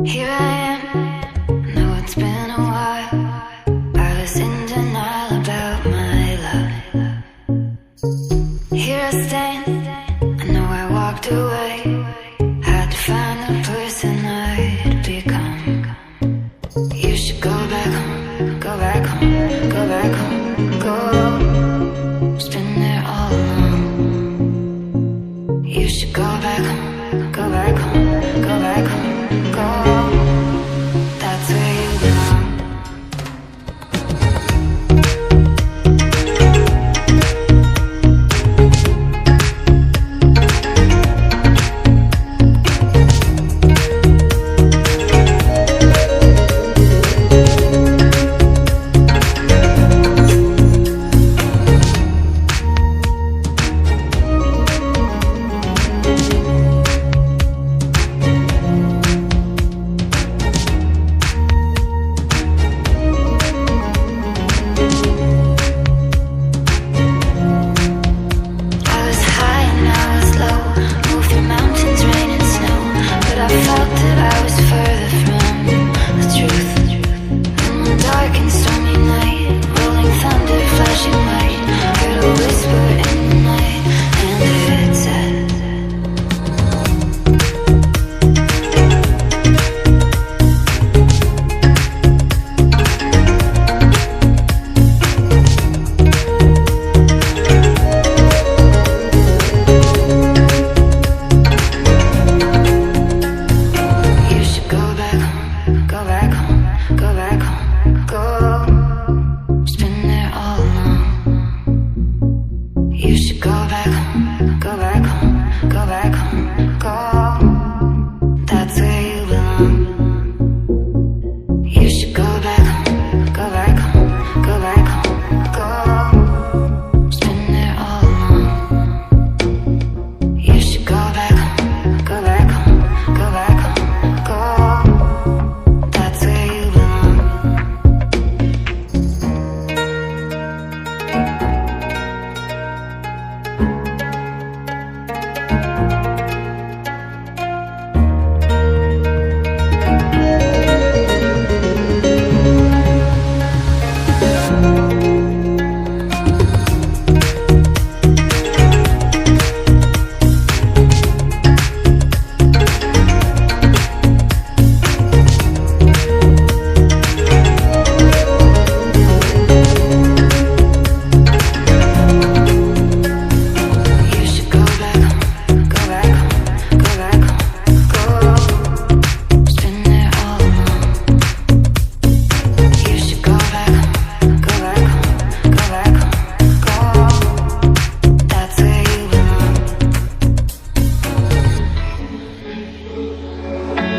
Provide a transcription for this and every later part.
Here I am, know it's been a while. I was in denial about my love. Here I stand, I know I walked away. Had to find the person I'd become. You should go back home, go back home, go back home, go. It's been there all along. You should go back home, go back home, go back home, go. That's where you belong. You should go back home, go back home, go back home, go. That's where you belong. You should go back home, go back home, go back home, go. It's been there all along. You should go back home, go back home, go back home, go. That's where you belong.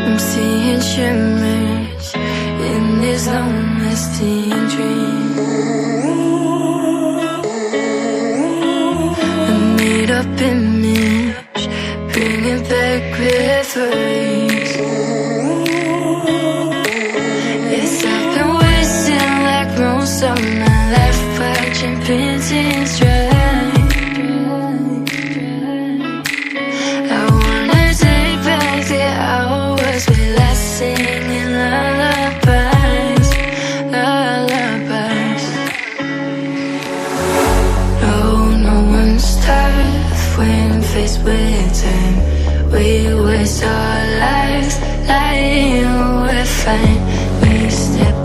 I'm seeing shimmers in this honesty and dream. A made up image, bring it back with words. Yes, I've been wasting like most of my life watching painting strike. I wanna take back the hours we last singing lullabies, lullabies. No one's tough when faced with time. We waste our lives lying we're fine.